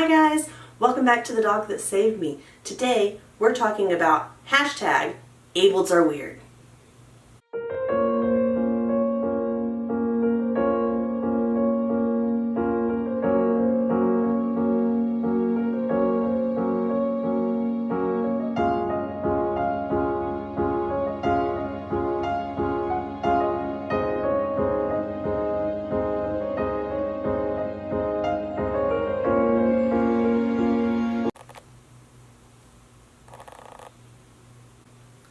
Hi guys, welcome back to The Dog That Saved Me. Today we're talking about hashtag Ableds are weird.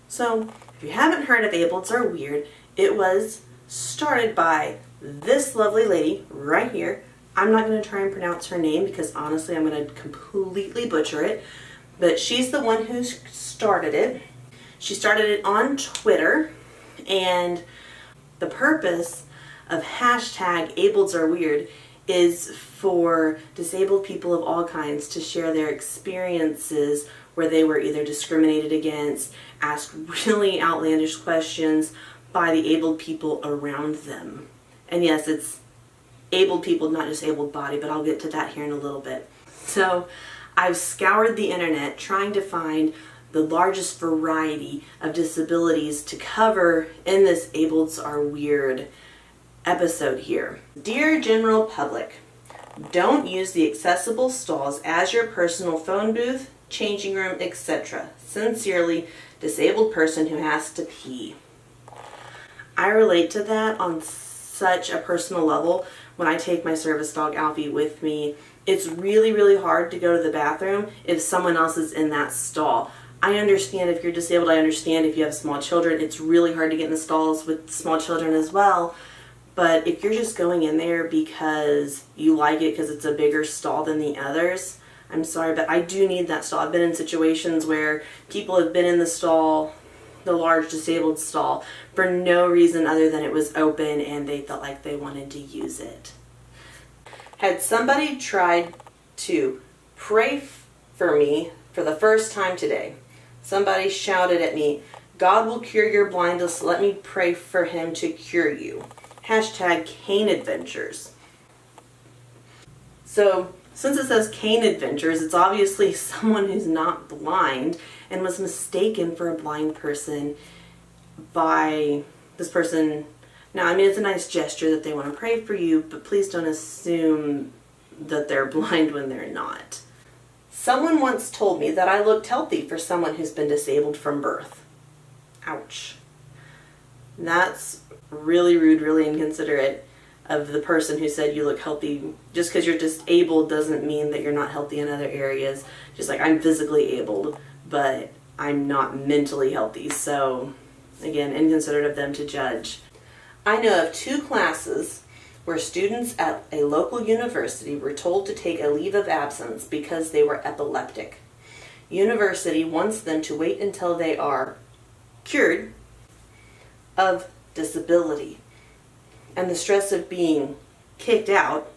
So, if you haven't heard of Ableds are weird, it was started by this lovely lady right here. I'm not going to try and pronounce her name because honestly I'm going to completely butcher it, but she's the one who started it. She started it on Twitter, and the purpose of hashtag Ableds are weird is for disabled people of all kinds to share their experiences where they were either discriminated against, asked really outlandish questions by the abled people around them. And yes, it's abled people, not just able body, but I'll get to that here in a little bit. So I've scoured the internet trying to find the largest variety of disabilities to cover in this Ableds are weird episode here. Dear general public, don't use the accessible stalls as your personal phone booth, changing room, etc. Sincerely, disabled person who has to pee. I relate to that on such a personal level. When I take my service dog Alfie with me, it's really hard to go to the bathroom if someone else is in that stall. I understand if you're disabled, I understand if you have small children, it's really hard to get in the stalls with small children as well. But if you're just going in there because you like it because it's a bigger stall than the others, I'm sorry, but I do need that stall. I've been in situations where people have been in the stall, the large disabled stall, for no reason other than it was open and they felt like they wanted to use it. Had somebody tried to pray for me for the first time today, somebody shouted at me, "God will cure your blindness, let me pray for him to cure you." Hashtag Cane Adventures. So, since it says Cane Adventures, it's obviously someone who's not blind and was mistaken for a blind person by this person. Now, I mean, it's a nice gesture that they want to pray for you, but please don't assume that they're blind when they're not. Someone once told me that I looked healthy for someone who's been disabled from birth. Ouch. That's really rude, really inconsiderate of the person who said you look healthy. Just because you're disabled doesn't mean that you're not healthy in other areas. Just like I'm physically able, but I'm not mentally healthy. So, again, inconsiderate of them to judge. I know of 2 classes where students at a local university were told to take a leave of absence because they were epileptic. University wants them to wait until they are cured of disability. And the stress of being kicked out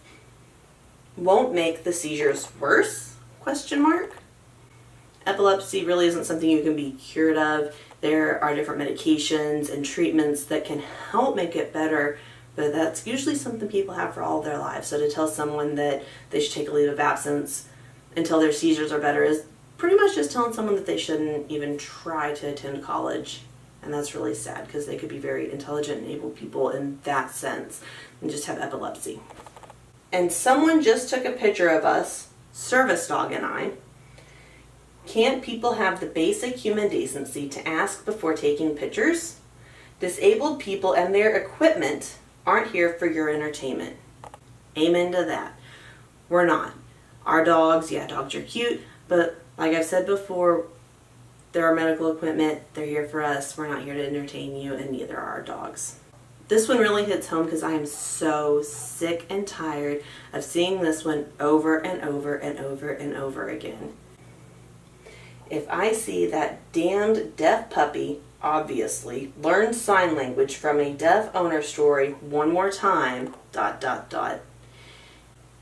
won't make the seizures worse? Question mark. Epilepsy really isn't something you can be cured of. There are different medications and treatments that can help make it better, but that's usually something people have for all of their lives. So to tell someone that they should take a leave of absence until their seizures are better is pretty much just telling someone that they shouldn't even try to attend college. And that's really sad because they could be very intelligent and able people in that sense and just have epilepsy. And someone just took a picture of us, service dog and I. Can't people have the basic human decency to ask before taking pictures? Disabled people and their equipment aren't here for your entertainment. Amen to that. We're not. Our dogs, yeah, dogs are cute, but like I've said before, they're our medical equipment, they're here for us, we're not here to entertain you, and neither are our dogs. This one really hits home because I am so sick and tired of seeing this one over and over and over and over again. If I see that damned deaf puppy, obviously, learn sign language from a deaf owner story one more time, ...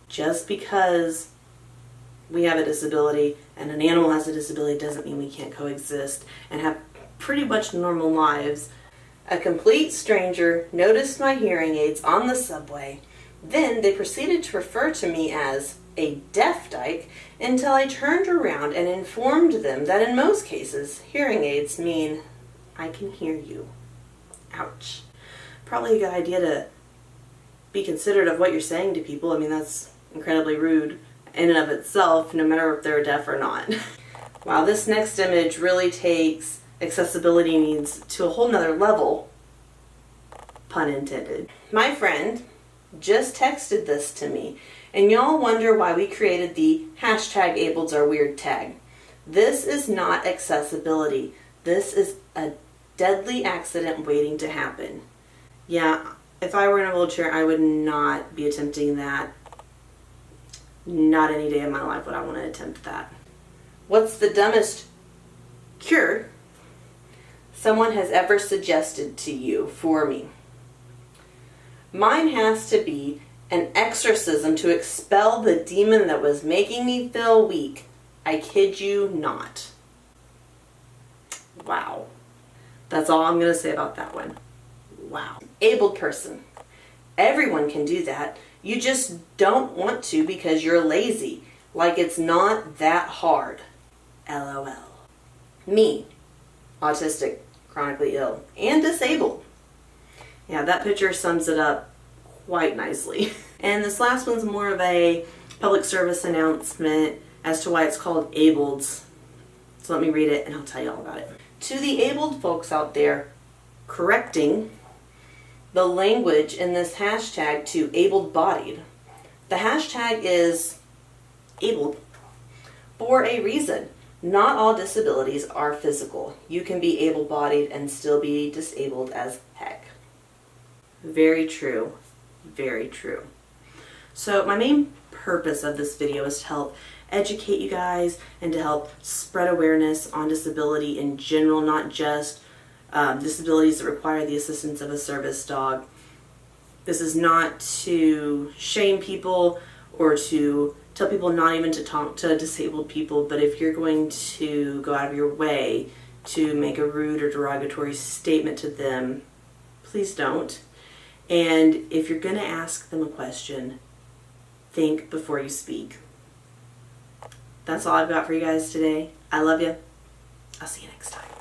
Just because we have a disability and an animal has a disability doesn't mean we can't coexist and have pretty much normal lives. A complete stranger noticed my hearing aids on the subway. Then they proceeded to refer to me as a deaf dyke until I turned around and informed them that in most cases, hearing aids mean I can hear you. Ouch. Probably a good idea to be considerate of what you're saying to people. I mean, that's incredibly rude in and of itself, no matter if they're deaf or not. Wow, this next image really takes accessibility needs to a whole nother level, pun intended. My friend just texted this to me, and y'all wonder why we created the hashtag Ableds are weird tag. This is not accessibility. This is a deadly accident waiting to happen. Yeah, if I were in a wheelchair, I would not be attempting that. Not any day of my life would I want to attempt that. What's the dumbest cure someone has ever suggested to you for me? Mine has to be an exorcism to expel the demon that was making me feel weak. I kid you not. Wow. That's all I'm going to say about that one. Wow. Abled person. Everyone can do that. You just don't want to because you're lazy. Like it's not that hard. LOL. Me. Autistic, chronically ill, and disabled. Yeah, that picture sums it up quite nicely. And this last one's more of a public service announcement as to why it's called Ableds. So let me read it and I'll tell you all about it. To the abled folks out there correcting the language in this hashtag to able-bodied, the hashtag is abled for a reason. Not all disabilities are physical. You can be able-bodied and still be disabled as heck. Very true. Very true. So my main purpose of this video is to help educate you guys and to help spread awareness on disability in general, not just disabilities that require the assistance of a service dog. This is not to shame people or to tell people not even to talk to disabled people, but if you're going to go out of your way to make a rude or derogatory statement to them, please don't. And if you're going to ask them a question, think before you speak. That's all I've got for you guys today. I love you. I'll see you next time.